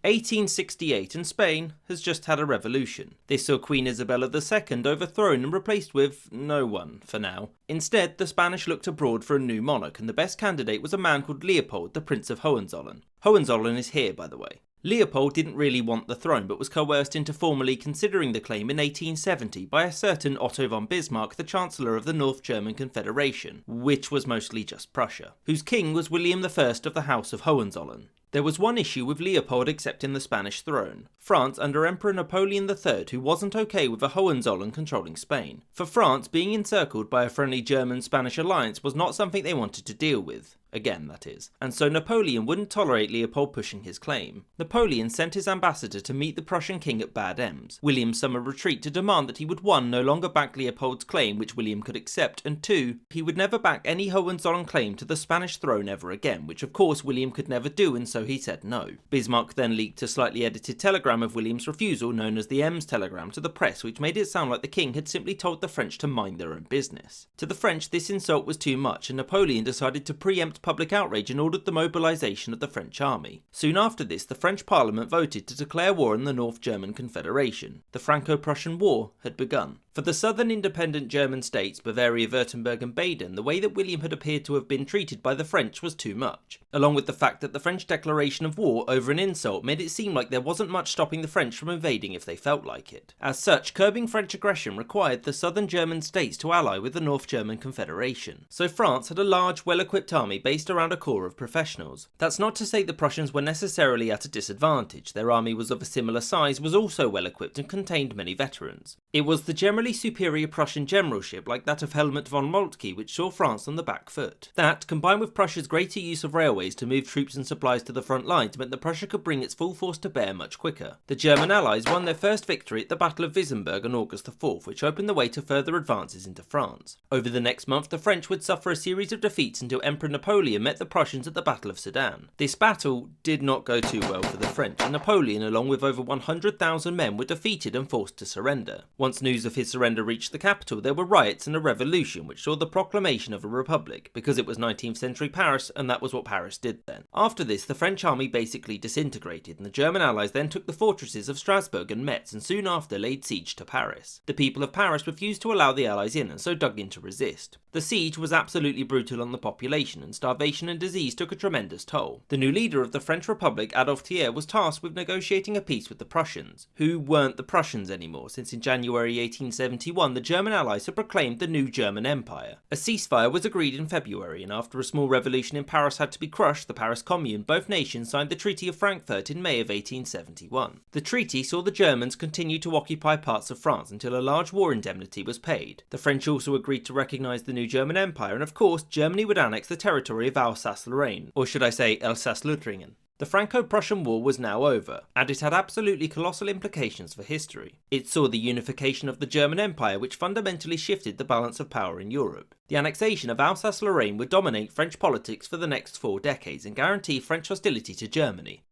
1868 and Spain has just had a revolution. This saw Queen Isabella II overthrown and replaced with no one, for now. Instead, the Spanish looked abroad for a new monarch, and the best candidate was a man called Leopold, the Prince of Hohenzollern. Hohenzollern is here, by the way. Leopold didn't really want the throne, but was coerced into formally considering the claim in 1870 by a certain Otto von Bismarck, the Chancellor of the North German Confederation, which was mostly just Prussia, whose king was William I of the House of Hohenzollern. There was one issue with Leopold accepting the Spanish throne: France under Emperor Napoleon III, who wasn't okay with the Hohenzollern controlling Spain. For France, being encircled by a friendly German-Spanish alliance was not something they wanted to deal with. Again, that is. And so Napoleon wouldn't tolerate Leopold pushing his claim. Napoleon sent his ambassador to meet the Prussian king at Bad Ems, William's summer retreat, to demand that he would 1. No longer back Leopold's claim, which William could accept, and 2. He would never back any Hohenzollern claim to the Spanish throne ever again, which of course William could never do, and so he said no. Bismarck then leaked a slightly edited telegram of William's refusal, known as the Ems telegram, to the press, which made it sound like the king had simply told the French to mind their own business. To the French, this insult was too much, and Napoleon decided to preempt public outrage and ordered the mobilisation of the French army. Soon after this, the French Parliament voted to declare war on the North German Confederation. The Franco-Prussian War had begun. For the southern independent German states, Bavaria, Württemberg and Baden, the way that William had appeared to have been treated by the French was too much, along with the fact that the French declaration of war over an insult made it seem like there wasn't much stopping the French from invading if they felt like it. As such, curbing French aggression required the southern German states to ally with the North German Confederation. So France had a large, well-equipped army based around a core of professionals. That's not to say the Prussians were necessarily at a disadvantage. Their army was of a similar size, was also well-equipped and contained many veterans. It was the generally superior Prussian generalship like that of Helmut von Moltke which saw France on the back foot. That, combined with Prussia's greater use of railways to move troops and supplies to the front lines, meant that Prussia could bring its full force to bear much quicker. The German allies won their first victory at the Battle of Wissembourg on August 4th, which opened the way to further advances into France. Over the next month, the French would suffer a series of defeats until Emperor Napoleon met the Prussians at the Battle of Sedan. This battle did not go too well for the French, and Napoleon, along with over 100,000 men, were defeated and forced to surrender. Once news of his surrender reached the capital, there were riots and a revolution which saw the proclamation of a republic, because it was 19th century Paris and that was what Paris did then. After this, the French army basically disintegrated, and the German allies then took the fortresses of Strasbourg and Metz and soon after laid siege to Paris. The people of Paris refused to allow the allies in and so dug in to resist. The siege was absolutely brutal on the population, and starvation and disease took a tremendous toll. The new leader of the French Republic, Adolphe Thiers, was tasked with negotiating a peace with the Prussians, who weren't the Prussians anymore, since in January 1871 the German allies had proclaimed the new German Empire. A ceasefire was agreed in February, and after a small revolution in Paris had to be crushed, the Paris Commune, both nations signed the Treaty of Frankfurt in May of 1871. The treaty saw the Germans continue to occupy parts of France until a large war indemnity was paid. The French also agreed to recognise the new German Empire, and of course Germany would annex the territory of Alsace-Lorraine, or should I say Alsace-Lothringen. The Franco-Prussian War was now over, and it had absolutely colossal implications for history. It saw the unification of the German Empire, which fundamentally shifted the balance of power in Europe. The annexation of Alsace-Lorraine would dominate French politics for the next 4 decades and guarantee French hostility to Germany.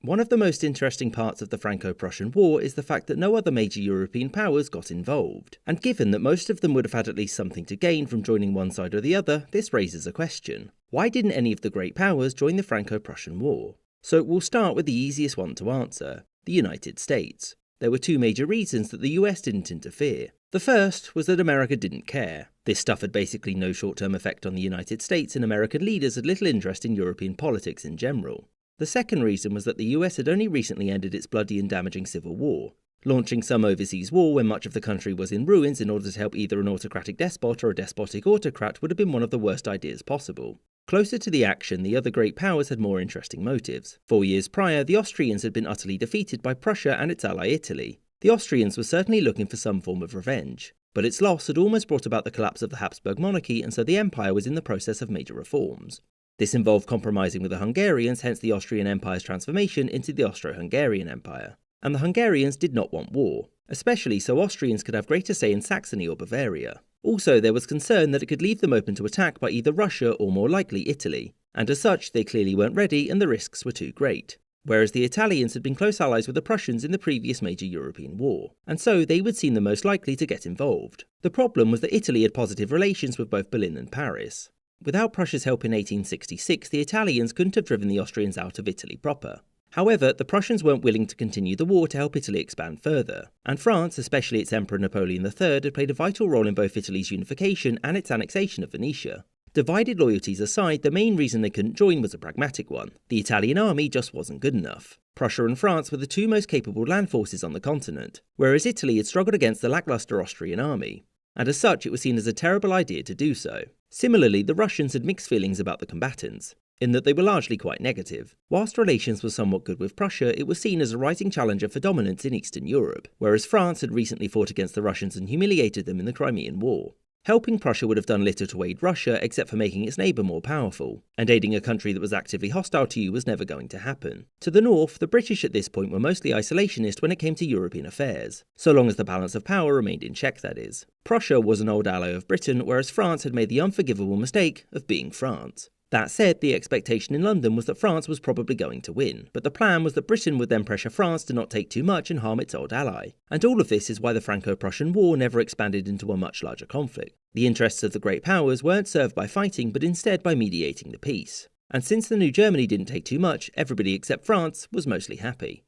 One of the most interesting parts of the Franco-Prussian War is the fact that no other major European powers got involved, and given that most of them would have had at least something to gain from joining one side or the other, this raises a question. Why didn't any of the great powers join the Franco-Prussian War? So we'll start with the easiest one to answer: the United States. There were 2 major reasons that the US didn't interfere. The first was that America didn't care. This stuff had basically no short-term effect on the United States, and American leaders had little interest in European politics in general. The second reason was that the US had only recently ended its bloody and damaging civil war. Launching some overseas war when much of the country was in ruins in order to help either an autocratic despot or a despotic autocrat would have been one of the worst ideas possible. Closer to the action, the other great powers had more interesting motives. 4 years prior, the Austrians had been utterly defeated by Prussia and its ally Italy. The Austrians were certainly looking for some form of revenge, but its loss had almost brought about the collapse of the Habsburg monarchy, and so the empire was in the process of major reforms. This involved compromising with the Hungarians, hence the Austrian Empire's transformation into the Austro-Hungarian Empire. And the Hungarians did not want war, especially so Austrians could have greater say in Saxony or Bavaria. Also, there was concern that it could leave them open to attack by either Russia or more likely Italy, and as such they clearly weren't ready and the risks were too great. whereas the Italians had been close allies with the Prussians in the previous major European war, and so they would seem the most likely to get involved. The problem was that Italy had positive relations with both Berlin and Paris. Without Prussia's help in 1866, the Italians couldn't have driven the Austrians out of Italy proper. However, the Prussians weren't willing to continue the war to help Italy expand further, and France, especially its Emperor Napoleon III, had played a vital role in both Italy's unification and its annexation of Venetia. Divided loyalties aside, the main reason they couldn't join was a pragmatic one. The Italian army just wasn't good enough. Prussia and France were the two most capable land forces on the continent, whereas Italy had struggled against the lackluster Austrian army, and as such it was seen as a terrible idea to do so. Similarly, the Russians had mixed feelings about the combatants, in that they were largely quite negative. Whilst relations were somewhat good with Prussia, it was seen as a rising challenger for dominance in Eastern Europe, whereas France had recently fought against the Russians and humiliated them in the Crimean War. Helping Prussia would have done little to aid Russia except for making its neighbour more powerful, and aiding a country that was actively hostile to you was never going to happen. To the north, the British at this point were mostly isolationist when it came to European affairs, so long as the balance of power remained in check, that is. Prussia was an old ally of Britain, whereas France had made the unforgivable mistake of being France. That said, the expectation in London was that France was probably going to win, but the plan was that Britain would then pressure France to not take too much and harm its old ally. And all of this is why the Franco-Prussian War never expanded into a much larger conflict. The interests of the great powers weren't served by fighting, but instead by mediating the peace. And since the new Germany didn't take too much, everybody except France was mostly happy.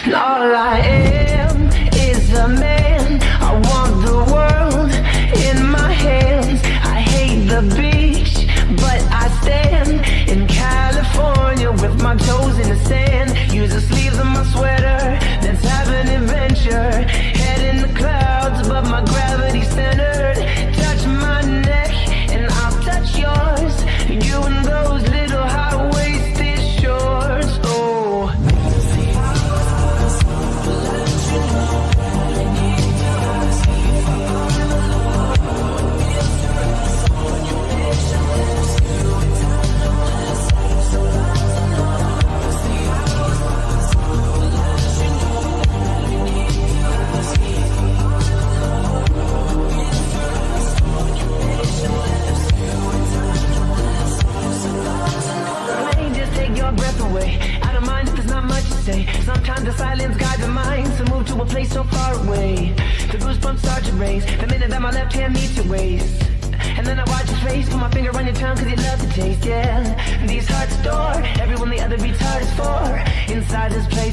All I am is a man. I want the world in my hands. I hate the beach, but I stand in California with my toes in the sand. Use the sleeves of my sweater, let's have an adventure. Head in the clouds, but my gravity centered. Touch my neck and I'll touch yours. You and those little high-waisted shorts. Oh, sometimes the silence guides the mind to move to a place so far away. The goosebumps start to raise the minute that my left hand meets your waist. And then I watch your face, put my finger on your tongue cause you love the taste, yeah. These hearts adore everyone the other beats hard is for. Inside this place